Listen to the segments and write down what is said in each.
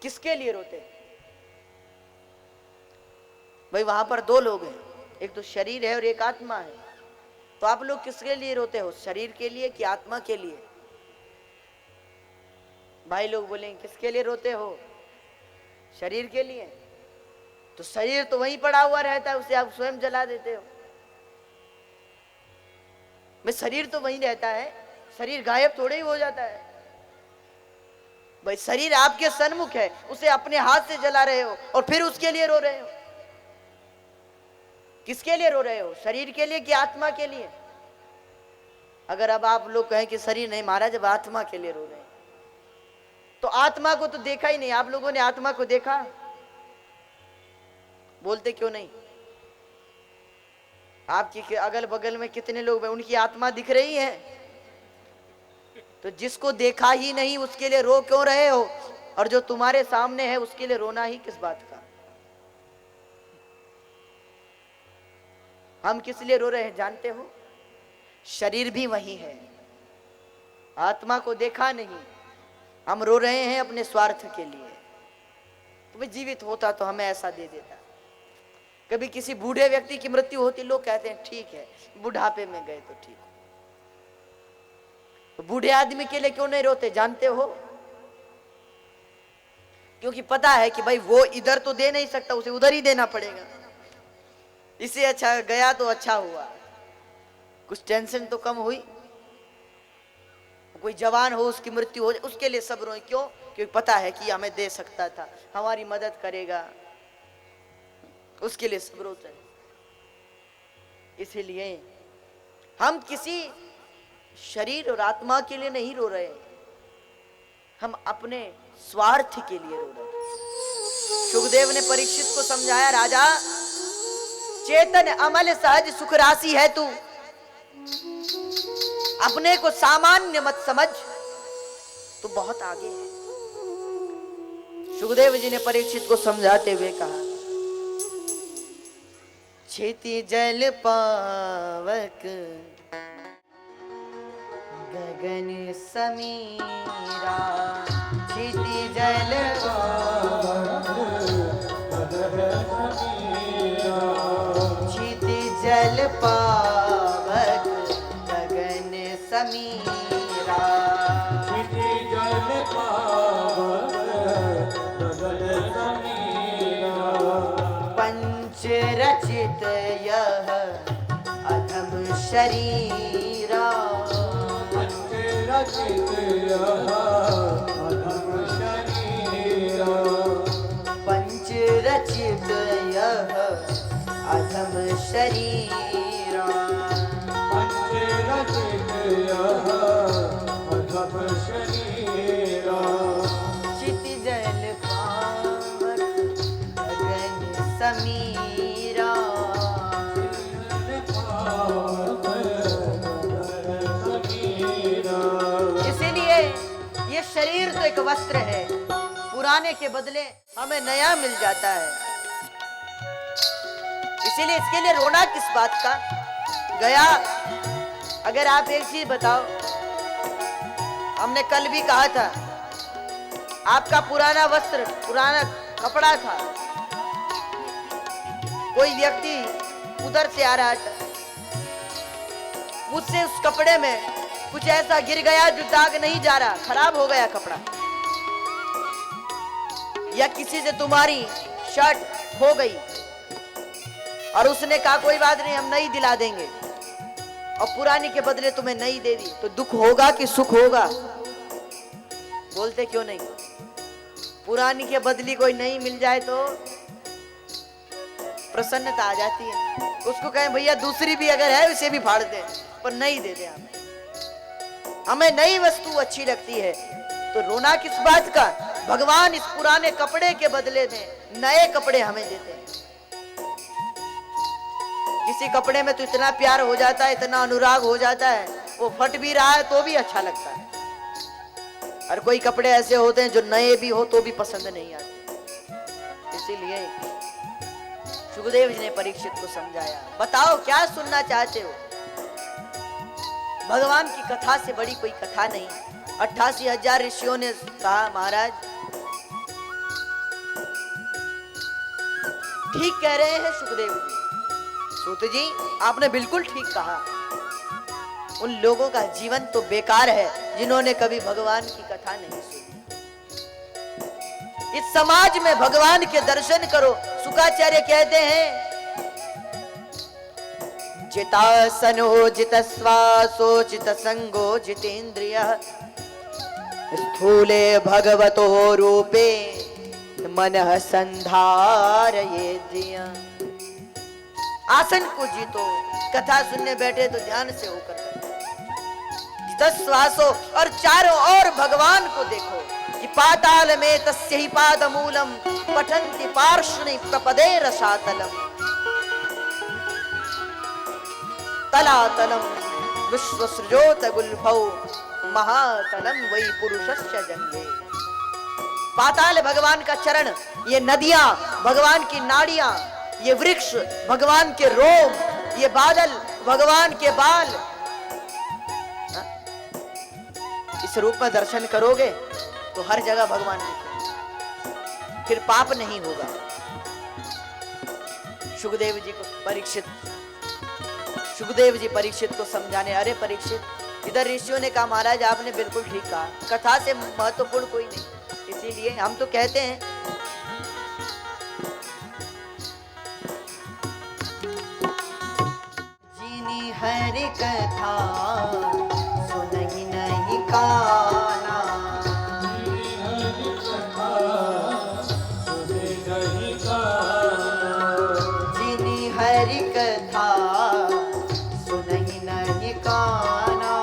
किसके लिए रोते हैं? भाई वहां पर दो लोग हैं, एक तो शरीर है और एक आत्मा है। तो आप लोग किसके लिए रोते हो, शरीर के लिए कि आत्मा के लिए? भाई लोग बोलेंगे किसके लिए रोते हो? शरीर के लिए। तो शरीर तो वहीं पड़ा हुआ रहता है, उसे आप स्वयं जला देते हो। मैं शरीर तो वहीं रहता है, शरीर गायब थोड़े ही हो जाता है। भाई शरीर आपके सन्मुख है, उसे अपने हाथ से जला रहे हो और फिर उसके लिए रो रहे हो। किसके लिए रो रहे हो, शरीर के लिए कि आत्मा के लिए? अगर अब आप लोग कहें कि शरीर नहीं महाराज, जब आत्मा के लिए रो रहे हैं, तो आत्मा को तो देखा ही नहीं। आप लोगों ने आत्मा को देखा? बोलते क्यों नहीं? आपके अगल बगल में कितने लोग हैं, उनकी आत्मा दिख रही है? तो जिसको देखा ही नहीं उसके लिए रो क्यों रहे हो? और जो तुम्हारे सामने है उसके लिए रोना ही किस बात का? हम किस लिए रो रहे हैं जानते हो? शरीर भी वही है, आत्मा को देखा नहीं, हम रो रहे हैं अपने स्वार्थ के लिए। तो भाई जीवित होता तो हमें ऐसा दे देता। कभी किसी बूढ़े व्यक्ति की मृत्यु होती, लोग कहते हैं ठीक है बुढ़ापे में गए तो ठीक। तो बूढ़े आदमी के लिए क्यों नहीं रोते जानते हो? क्योंकि पता है कि भाई वो इधर तो दे नहीं सकता, उसे उधर ही देना पड़ेगा। इससे अच्छा गया तो अच्छा हुआ, कुछ टेंशन तो कम हुई। कोई जवान हो उसकी मृत्यु हो उसके लिए सब रोए, क्यों? क्योंकि पता है कि हमें दे सकता था, हमारी मदद करेगा, उसके लिए सब रोते हैं। इसीलिए हम किसी शरीर और आत्मा के लिए नहीं रो रहे, हम अपने स्वार्थ के लिए रो रहे। सुखदेव ने परीक्षित को समझाया, राजा चेतन अमल सहज सुख राशि है तू, अपने को सामान्य मत समझ, तू बहुत आगे है। सुखदेव जी ने परीक्षित को समझाते हुए कहा, क्षिति जल पावक गगन समीरा, क्षिति जल पावक क्षिति जल पावक गगन समीरा, क्षिति जल पावक गगन समीरा, पंच रचित यह अधम शरीरा, पंच रचित यह अधम शरीरा, पंच रचित यह अधम शरीरा, पंच रचित यह अधम शरीरा, क्षिति जल पावक गगन समीरा। इसीलिए ये शरीर तो एक वस्त्र है, पुराने के बदले हमें नया मिल जाता है। इसीलिए इसके लिए रोना किस बात का? गया, अगर आप एक चीज बताओ, हमने कल भी कहा था, आपका पुराना वस्त्र, पुराना कपड़ा था, कोई व्यक्ति उधर से आ रहा था, मुझसे उस कपड़े में कुछ ऐसा गिर गया जो दाग नहीं जा रहा, खराब हो गया कपड़ा, या किसी से तुम्हारी शर्ट हो गई और उसने कहा कोई बात नहीं हम नई दिला देंगे, और पुरानी के बदले तुम्हें नई दे दी, तो दुख होगा कि सुख होगा? बोलते क्यों नहीं? पुरानी के बदली कोई नई मिल जाए तो प्रसन्नता आ जाती है। उसको कहें भैया दूसरी भी अगर है उसे भी फाड़ दे, पर नई दे दे हमें। हमें नई वस्तु अच्छी लगती है, तो रोना किस बात का? भगवान इस पुराने कपड़े के बदले में नए कपड़े हमें देते हैं। किसी कपड़े में तो इतना प्यार हो जाता है, इतना अनुराग हो जाता है, वो फट भी रहा है तो भी अच्छा लगता है। और कोई कपड़े ऐसे होते हैं जो नए भी हो तो भी पसंद नहीं आते। इसीलिए सुखदेव जी ने परीक्षित को समझाया, बताओ क्या सुनना चाहते हो? भगवान की कथा से बड़ी कोई कथा नहीं। 88,000 ऋषियों ने कहा महाराज ठीक कह रहे हैं सुखदेव जी। सूत जी आपने बिल्कुल ठीक कहा। उन लोगों का जीवन तो बेकार है जिन्होंने कभी भगवान की कथा नहीं सुनी। इस समाज में भगवान के दर्शन करो। शुकाचार्य कहते हैं जितासनो जित श्वासो जित संगो जितेन्द्रियः स्थूले भगवतो रूपे मनः संधारयेद्रिय। आसन को जीतो। कथा सुनने बैठे तो ध्यान से होकर जित श्वासो और चारों ओर भगवान को देखो कि पाताल में तस्य ही पादमूलम पठन्ति पार्ष्णि प्रपदे रसातलम तलातलम विश्वसृजोत गुल्फौ महातलम वै पुरुषस्य जंगे। पाताल भगवान का चरण, ये नदियां भगवान की नाड़ियां, ये वृक्ष भगवान के रोम, ये बादल भगवान के बाल। इस रूप में दर्शन करोगे तो हर जगह भगवान दिखेंगे, फिर पाप नहीं होगा। सुखदेव जी परीक्षित को समझाने, अरे परीक्षित इधर ऋषियों ने कहा महाराज आपने बिल्कुल ठीक कहा, कथा से महत्वपूर्ण कोई नहीं। इसीलिए हम तो कहते हैं जिनी हरि कथा सुनहि नहीं काना, जिनी हरि कथा सुनहि नहीं काना,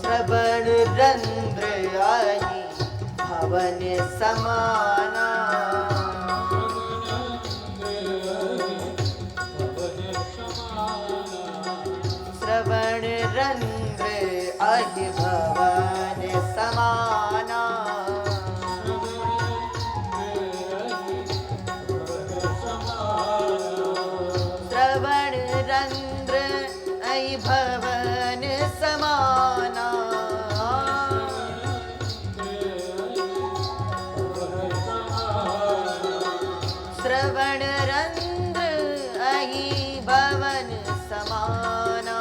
श्रवण रंध्र आहि भवन समाना, श्रवण रंध्र आहि भवन समाना, श्रवण रंध्र आहि भवन समाना, श्रवण रंध्र आहि भवन समाना,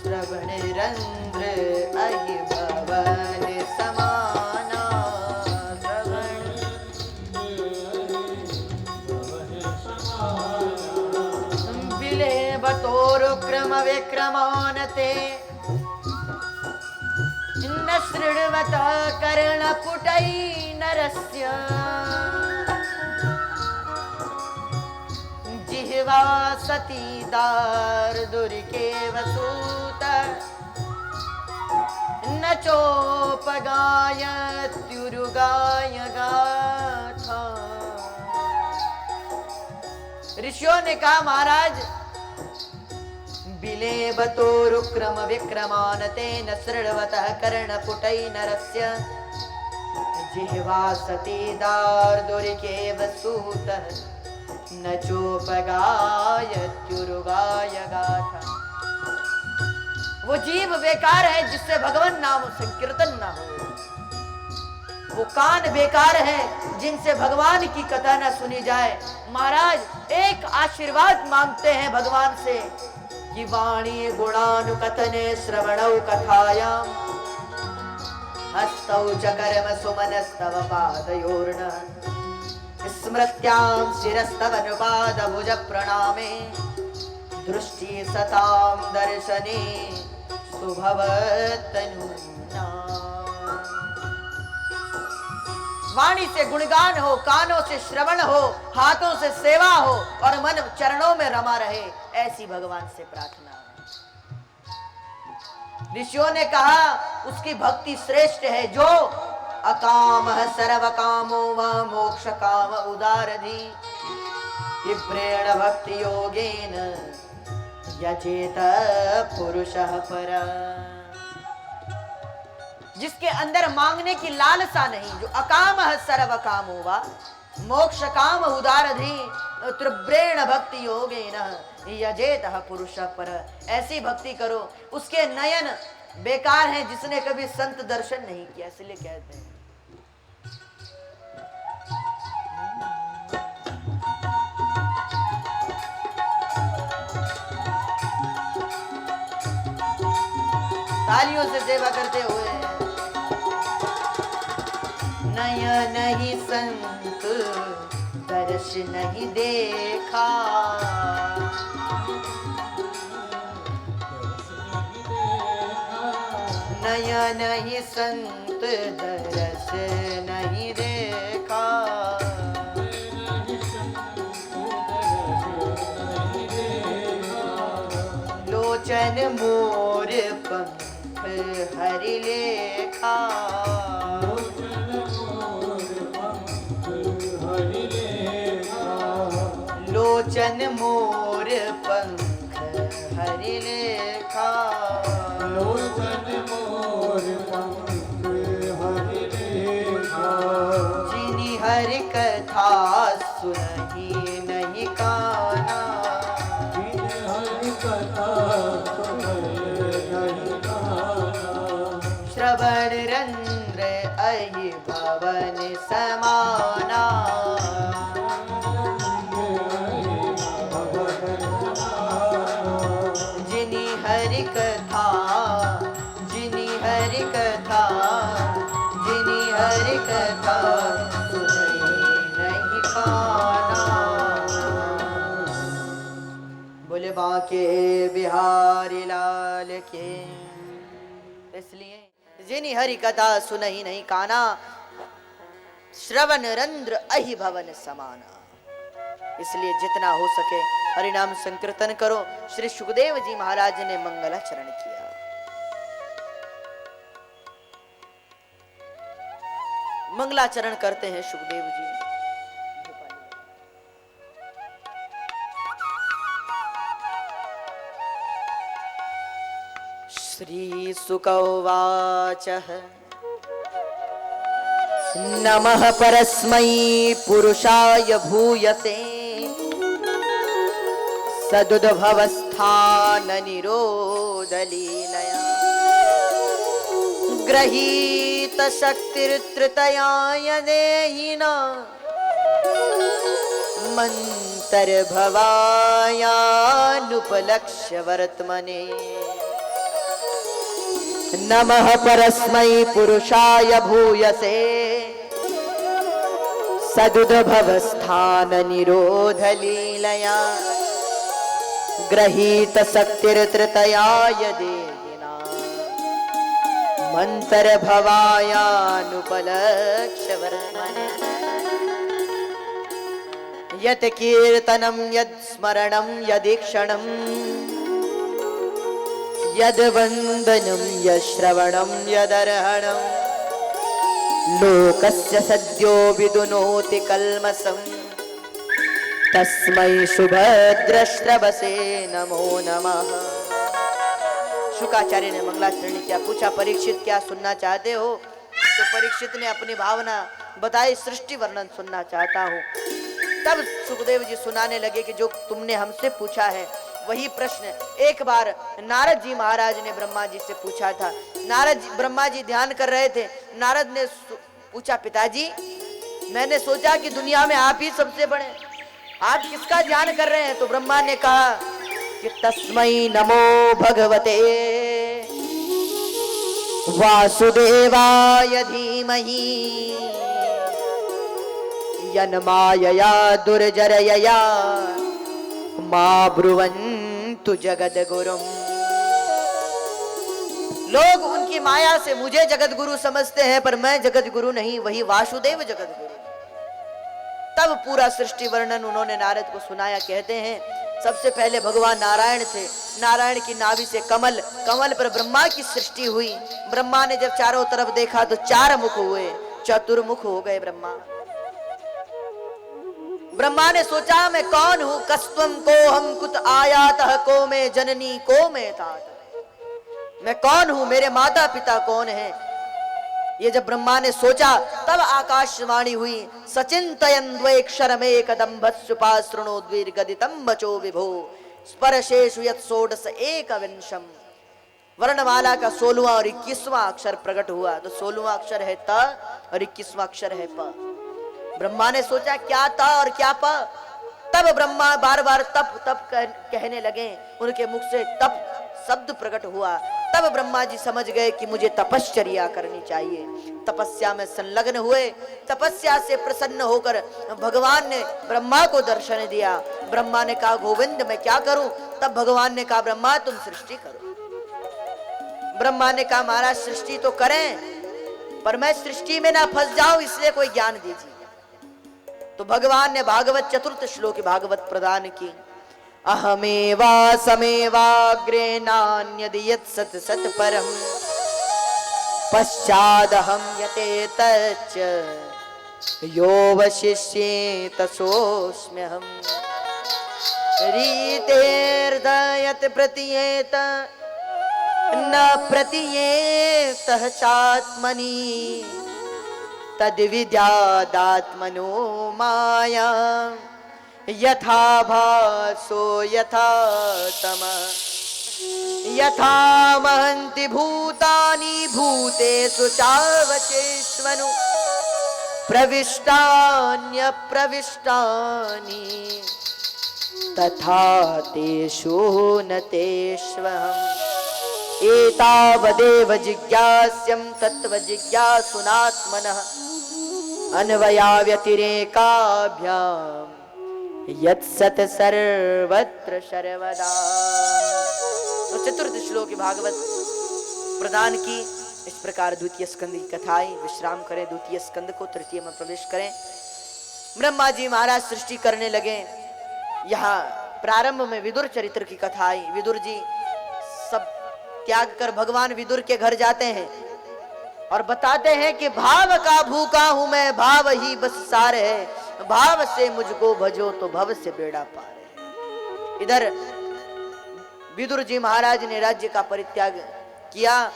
श्रवण रंध्र आहि भवन समाना, श्रवण बिले बतोरुक्रम विक्रमानते न शृण्वत कर्णपुटै नरस्य, जिह्वा सती दार्दुरिके वसूत न चोपगायत्युरुगाय गाथा। ऋषियों ने कहा महाराज बिले बतोरुक्रम विक्रमानते न शृण्वतः कर्णपुटै नरस्य, जिह्वा सती दार्दुरिके वसूतः न चोपगायत्युरुगाय गाथा। वो जीव बेकार है जिससे भगवान नाम संकीर्तन ना हो, वो कान बेकार है जिनसे भगवान की कथा ना सुनी जाए। महाराज एक आशीर्वाद मांगते हैं भगवान से कि वाणी गुणानुकथने श्रवणौ कथायाम हस्तौ च कर्म सुमनस्तव पादयोर्नः, स्मृत्यां शिरस्तव अनुपाद भुज प्रणामे, दृष्टि सतां दर्शने सुभवतनुना। वाणी से गुणगान हो, कानों से श्रवण हो, हाथों से सेवा हो और मन चरणों में रमा रहे, ऐसी भगवान से प्रार्थना है। ऋषियों ने कहा उसकी भक्ति श्रेष्ठ है जो अकाम सर्व कामो व मोक्ष काम उदारधि, प्रेण भक्ति योगेन यजेत पुरुषः परः। जिसके अंदर मांगने की लालसा नहीं, जो अकाम सर्व कामो वा मोक्ष काम उदारधि त्रिव्रेण भक्ति योगेन यजेतः पुरुष पर। ऐसी भक्ति करो, उसके नयन बेकार हैं जिसने कभी संत दर्शन नहीं किया, इसलिए कहते हैं। तालियों से सेवा करते हुए। नयन ही संत दर्श नहीं देखा, नयन ही संत दर्श नहीं देखा, लोचन मोर पंख हरि लेखा, लोचन मोर पंख हरि लेखा, लोचन मोर पंख हरि लेखा, जिनि हरि कथा सुनहि नहीं काना, जिनि हरि कथा सुनहि नहीं काना, श्रवण रंध्र अहि भवन समाना, जिनि हरि कथा, जिनि हरि कथा, जिनि हरि कथा सुनहि नहीं काना। बोले बांके बिहारी लाल के। इसलिए जिनि हरि कथा सुनहि नहीं काना, श्रवण रंध्र अहि भवन समाना। इसलिए जितना हो सके हरिनाम संकीर्तन करो। श्री सुखदेव जी महाराज ने मंगलाचरण किया। मंगलाचरण करते हैं सुखदेव जी। श्री शुक उवाच नमः परस्मै पुरुषाय भूयसे सदुद्भवस्थान निरोध लीलया गृहीत शक्तिर्तृतयाय देहिना मन्तर्भवायानुपलक्ष्य वर्त्मने। नमः परस्मै पुरुषाय भूयसे सदुद्भवस्थान निरोध लीलया गृहीत शक्तिर्तृतयाय देहिना मन्तर्भवायानुपलक्ष्य वर्त्मने। यत् कीर्तनं यत् स्मरणं यदीक्षणं यद् वन्दनं यश्रवणं यदर्हणं लोकस्य सद्यो विदुनोति कल्मषम् तस्मै सुभद्रश्रवसे नमो नमः। शुकाचार्य ने मंगलाचरण किया। पूछा परीक्षित क्या सुनना चाहते हो? तो परीक्षित ने अपनी भावना बताई, सृष्टि वर्णन सुनना चाहता हूँ। तब सुखदेव जी सुनाने लगे कि जो तुमने हमसे पूछा है वही प्रश्न एक बार नारद जी महाराज ने ब्रह्मा जी से पूछा था। ब्रह्मा जी ध्यान कर रहे थे। नारद ने पूछा पिताजी मैंने सोचा कि दुनिया में आप ही सबसे बड़े, आप किसका ध्यान कर रहे हैं? तो ब्रह्मा ने कहा कि तस्मै नमो भगवते वासुदेवाय धीमहि यन्मायया दुर्जरयया मा ब्रुवन्तु जगद्गुरुम्। लोग उनकी माया से मुझे जगत गुरु समझते हैं, पर मैं जगत गुरु नहीं, वही वासुदेव जगत गुरु। तब पूरा सृष्टि वर्णन उन्होंने नारद को सुनाया। कहते हैं सबसे पहले भगवान नारायण थे। नारायण की नाभि से कमल, कमल पर ब्रह्मा की सृष्टि हुई। ब्रह्मा ने जब चारों तरफ देखा तो 4 मुख हुए, चतुर्मुख हो गए ब्रह्मा। ब्रह्मा ने सोचा मैं कौन हूं? कस्त्वं को हम कुत आयातः को मैं जननी को मैं तात। मैं कौन हूं? मेरे माता पिता कौन हैं? ये जब ब्रह्मा ने सोचा तब आकाशवाणी हुई, सचिंतयन् द्वैक्षरमेकदम्भस्युपाश्रणोद्वीर्गदितं वचो विभो स्पर्शेषु यत् षोडश एकविंशम। वर्णमाला का 16वां और 21वां अक्षर प्रकट हुआ। तो 16वां अक्षर है त और 21वां अक्षर है प। ब्रह्मा ने सोचा क्या त और क्या प। तब ब्रह्मा बार बार तप तप कहने लगे, उनके मुख से तप शब्द प्रकट हुआ। तब ब्रह्मा जी समझ गए कि मुझे तपश्चर्या करनी चाहिए। तपस्या में संलग्न हुए। तपस्या से प्रसन्न होकर भगवान ने ब्रह्मा को दर्शन दिया। ब्रह्मा ने कहा गोविंद मैं क्या करूं? तब भगवान ने कहा ब्रह्मा तुम सृष्टि करो। ब्रह्मा ने कहा महाराज सृष्टि तो करें, पर मैं सृष्टि में ना फंस जाऊं, इसलिए कोई ज्ञान दीजिए। तो भगवान ने भागवत चतुर्थ श्लोक भागवत प्रदान की। अहमेवा समेवाग्रे नान्यदि यत् सत सत परम पश्चादहं यतेतच्च यो वशिष्येत सोऽस्म्यहम् रीतेर्दयत् प्रतीयेत न प्रतीयेतः चात्मनि तद्विद्यादात्मनो माया यथा भासो यथा तमः यथा महन्ति भूतानि भूतेषु चावचेष्वनु प्रविष्टान्यप्रविष्टानि तथा तेषु न तेष्वहम् एतावदेव जिज्ञास्यं तत्त्वजिज्ञासुनात्मनः अन्वयाव्यतिरेकाभ्याम् यत्सत सर्वत्र सर्वदा। तो चतुर्थ श्लोक भागवत प्रदान की। इस प्रकार द्वितीय स्कंद की कथाएं विश्राम करें। द्वितीय स्कंद को तृतीय में प्रवेश करें। ब्रह्मा जी महाराज सृष्टि करने लगे। यहाँ प्रारंभ में विदुर चरित्र की कथा आई। विदुर जी सब त्याग कर भगवान विदुर के घर जाते हैं और बताते हैं कि भाव का भूखा हूं मैं, भाव ही बस सार है, भाव से मुझको भजो तो भव से बेड़ा पार है। इधर विदुर जी महाराज ने राज्य का परित्याग किया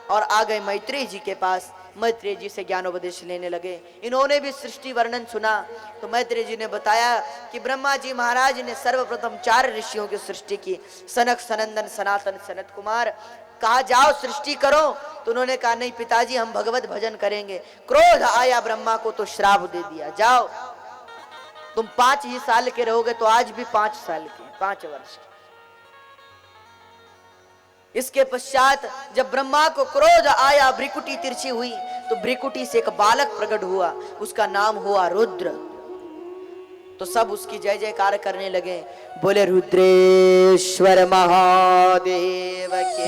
और आ गए मैत्रेय जी के पास। मैत्रेय जी से ज्ञानोपदेश लेने लगे। इन्होंने भी सृष्टि वर्णन सुना। तो मैत्रेय जी ने बताया कि ब्रह्मा जी महाराज ने सर्वप्रथम 4 ऋषियों की सृष्टि की, सनक सनंदन सनातन सनत कुमार। कहा जाओ सृष्टि करो, तो उन्होंने कहा नहीं पिताजी हम भगवत भजन करेंगे। क्रोध आया ब्रह्मा को तो श्राप दे दिया, जाओ तुम 5 ही साल के रहोगे। तो आज भी 5 साल के, 5 वर्ष के। इसके पश्चात जब ब्रह्मा को क्रोध आया, भ्रिकुटी तिरछी हुई, तो भ्रिकुटी से एक बालक प्रकट हुआ, उसका नाम हुआ रुद्र। तो सब उसकी जय जयकार करने लगे, बोले रुद्रेश्वर महादेव के।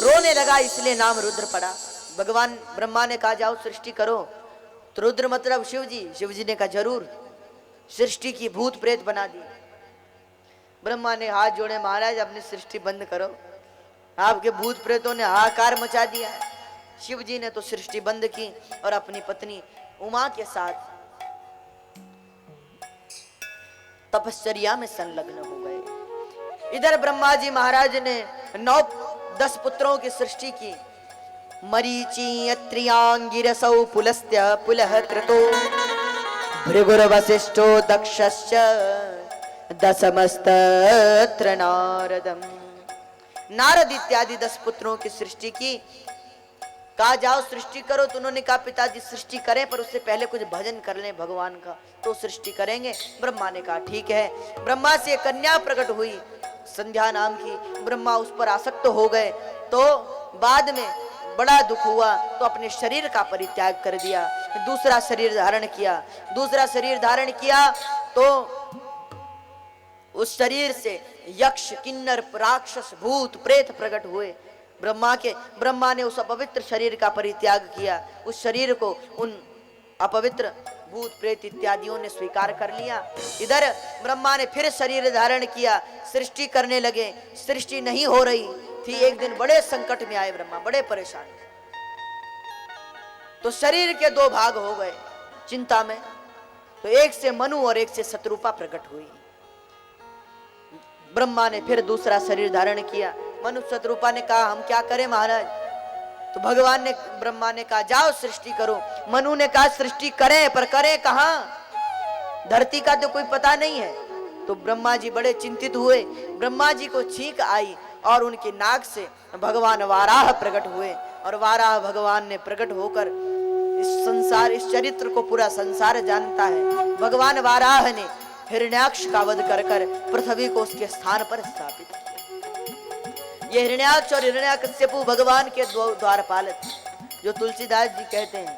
रोने लगा इसलिए नाम रुद्र पड़ा। भगवान ब्रह्मा ने कहा जाओ सृष्टि करो। तो रुद्र मतलब शिव जी। शिव जी ने कहा जरूर। सृष्टि की भूत प्रेत बना दी। ब्रह्मा ने हाथ जोड़े, महाराज अपनी सृष्टि बंद करो, आपके भूत प्रेतों ने हाहाकार मचा दिया है। शिव जी ने तो सृष्टि बंद की और अपनी पत्नी उमा के साथ तपश्चर्या में संलग्न हो गए। इधर ब्रह्मा जी महाराज ने 9-10 पुत्रों की सृष्टि की। मरीचि अत्रियांगिरसौ पुलस्त्य पुलह क्रतो भृगुर्वसिष्ठो दक्षश्च दशमस्तत्र नारदम। नारद इत्यादि 10 पुत्रों की सृष्टि की। कहा जाओ सृष्टि करो। तो उन्होंने कहा पिताजी सृष्टि करें, पर उससे पहले कुछ भजन कर लें भगवान का, तो सृष्टि करेंगे। ब्रह्मा ने कहा ठीक है। ब्रह्मा से कन्या प्रकट हुई संध्या नाम की। ब्रह्मा उस पर आसक्त हो गए। तो बाद में बड़ा दुख हुआ, तो अपने शरीर का परित्याग कर दिया, दूसरा शरीर धारण किया। दूसरा शरीर धारण किया तो उस शरीर से यक्ष किन्नर राक्षस भूत प्रेत प्रकट हुए ब्रह्मा ने उस अपवित्र शरीर का परित्याग किया। उस शरीर को उन अपवित्र भूत प्रेत इत्यादियों ने स्वीकार कर लिया। इधर ब्रह्मा ने फिर शरीर धारण किया, सृष्टि करने लगे। सृष्टि नहीं हो रही थी। एक दिन बड़े संकट में आए ब्रह्मा, बड़े परेशान। तो शरीर के 2 भाग हो गए चिंता में। तो एक से मनु और एक से शत्रुपा प्रकट हुई। ब्रह्मा ने फिर दूसरा शरीर धारण किया। मनु शत्रुपा ने कहा हम क्या करें महाराज, तो भगवान ने, ब्रह्मा ने कहा जाओ सृष्टि करो। मनु ने कहा सृष्टि करें, पर करें कहां, धरती का तो कोई पता नहीं है। तो ब्रह्मा जी बड़े चिंतित हुए। ब्रह्मा जी को छींक आई और उनके नाक से भगवान वाराह प्रकट हुए, और वाराह भगवान ने प्रकट होकर इस संसार, इस चरित्र को पूरा संसार जानता है। भगवान वाराह ने हिरण्याक्ष का वध कर कर पृथ्वी को उसके स्थान पर स्थापित किया। ये हिरण्याक्ष और हिरण्याकश्यपु भगवान के द्वारपाल थे, जो तुलसीदास जी कहते हैं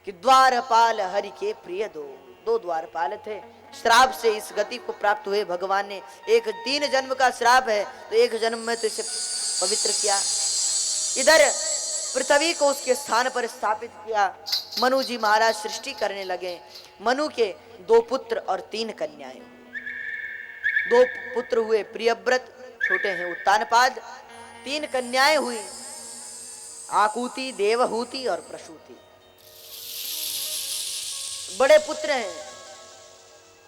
कि द्वारपाल हरि के प्रिय दो द्वारपाल थे। श्राप से इस गति को प्राप्त हुए भगवान ने। एक 3 जन्म का श्राप है, तो 1 जन्म में तो इसे पवित्र किया, इधर पृथ्वी को उसके स्थान पर स्थापित किया। मनु जी महाराज सृष्टि करने लगे। मनु के 2 पुत्र और 3 कन्याएं। 2 पुत्र हुए प्रियव्रत, छोटे हैं उत्तानपाद। 3 कन्याएं हुई आकुति, देवहूति और प्रसूति। बड़े पुत्र हैं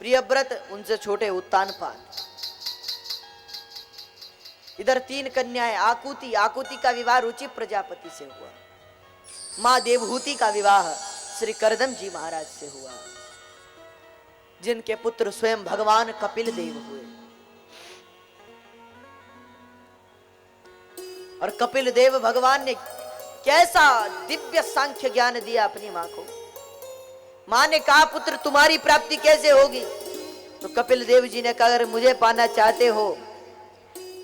प्रियव्रत, उनसे छोटे उत्तानपाद। इधर 3 कन्याएं आकुति। आकुति का विवाह रुचि प्रजापति से हुआ। मां देवहूति का विवाह श्री करदम जी महाराज से हुआ, जिनके पुत्र स्वयं भगवान कपिल देव हुए। और कपिल देव भगवान ने कैसा दिव्य सांख्य ज्ञान दिया अपनी मां को। मां ने कहा पुत्र तुम्हारी प्राप्ति कैसे होगी, तो कपिल देव जी ने कहा अगर मुझे पाना चाहते हो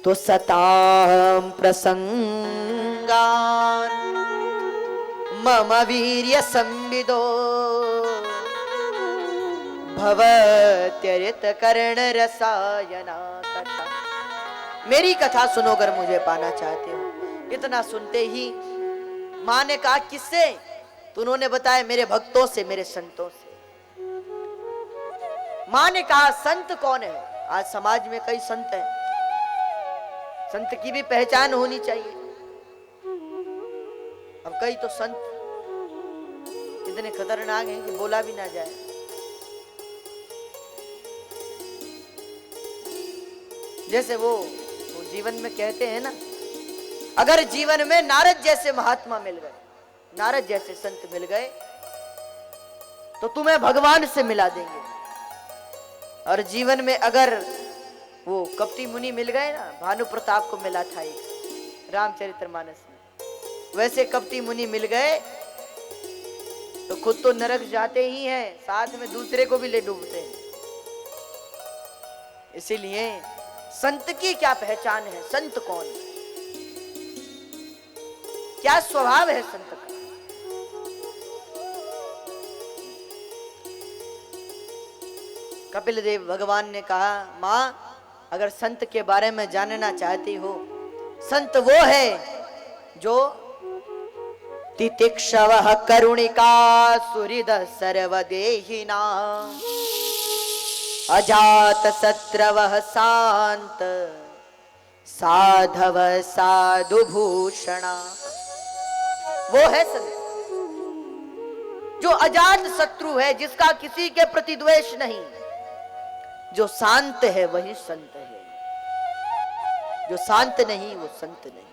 तो सताम प्रसंगान मम वीर्य संविदो भवत्यरित कर्ण रसायना कथा। मेरी कथा सुनो अगर मुझे पाना चाहते हो। इतना सुनते ही मां ने कहा किससे, तो उन्होंने बताया मेरे भक्तों से, मेरे संतों से। मां ने कहा संत कौन है। आज समाज में कई संत हैं, संत की भी पहचान होनी चाहिए। अब कई तो संत इतने खतरनाक हैं कि बोला भी ना जाए। जैसे वो जीवन में कहते हैं ना, अगर जीवन में नारद जैसे महात्मा मिल गए, नारद जैसे संत मिल गए, तो तुम्हें भगवान से मिला देंगे। और जीवन में अगर वो कपटी मुनि मिल गए ना, भानु प्रताप को मिला था एक रामचरितमानस में, वैसे कपटी मुनि मिल गए तो खुद तो नरक जाते ही हैं, साथ में दूसरे को भी ले डूबते हैं। इसीलिए संत की क्या पहचान है, संत कौन है, क्या स्वभाव है संत का। कपिल देव भगवान ने कहा मां अगर संत के बारे में जानना चाहती हो, संत वो है जो तितिक्षवः करुणिका सुहृद सर्वदेहिना अजात शत्रवः शांत साधव साधु भूषणा। वो है संत जो अजात शत्रु है, जिसका किसी के प्रति द्वेष नहीं, जो शांत है वही संत है, जो शांत नहीं वो संत नहीं।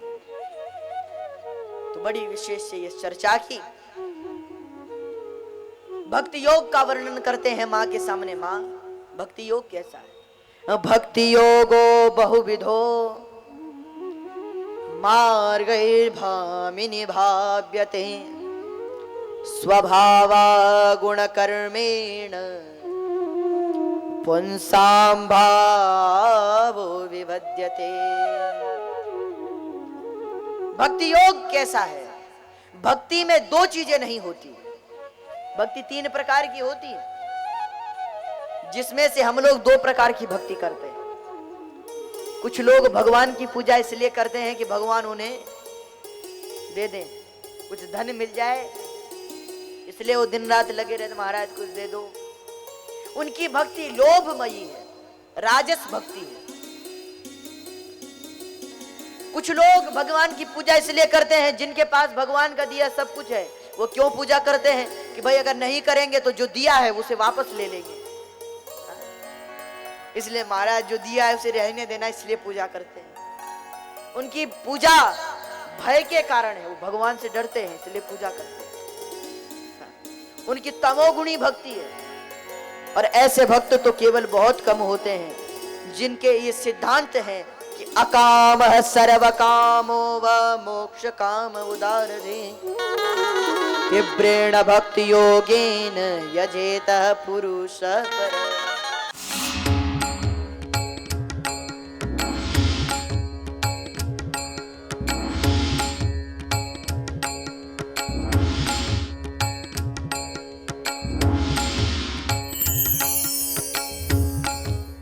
तो बड़ी विशेष से ये चर्चा की। भक्ति योग का वर्णन करते हैं मां के सामने। मां भक्ति योग कैसा है। भक्ति योगो बहुविधो मार्गैर्भामिनि भाव्यते स्वभावा गुणकर्मेण पुंसां भावो विवद्यते। भक्ति योग कैसा है। भक्ति में 2 चीजें नहीं होती। भक्ति 3 प्रकार की होती है, जिसमें से हम लोग 2 प्रकार की भक्ति करते हैं। कुछ लोग भगवान की पूजा इसलिए करते हैं कि भगवान उन्हें दे दें, कुछ धन मिल जाए, इसलिए वो दिन रात लगे रहते महाराज कुछ दे दो। उनकी भक्ति लोभमयी है, राजस भक्ति है। कुछ लोग भगवान की पूजा इसलिए करते हैं जिनके पास भगवान का दिया सब कुछ है। वो क्यों पूजा करते हैं कि भाई अगर नहीं करेंगे तो जो दिया है उसे वापस ले लेंगे, इसलिए महाराज जो दिया है उसे रहने देना, इसलिए पूजा करते हैं। उनकी पूजा भय के कारण है, वो भगवान से डरते हैं इसलिए पूजा करते हैं। उनकी तमोगुणी भक्ति है। और ऐसे भक्त तो केवल बहुत कम होते हैं जिनके ये सिद्धांत है कि अकाम सर्व कामो व मोक्ष काम उदारधे तीव्रेण भक्ति योगेन यजेत पुरुष पर।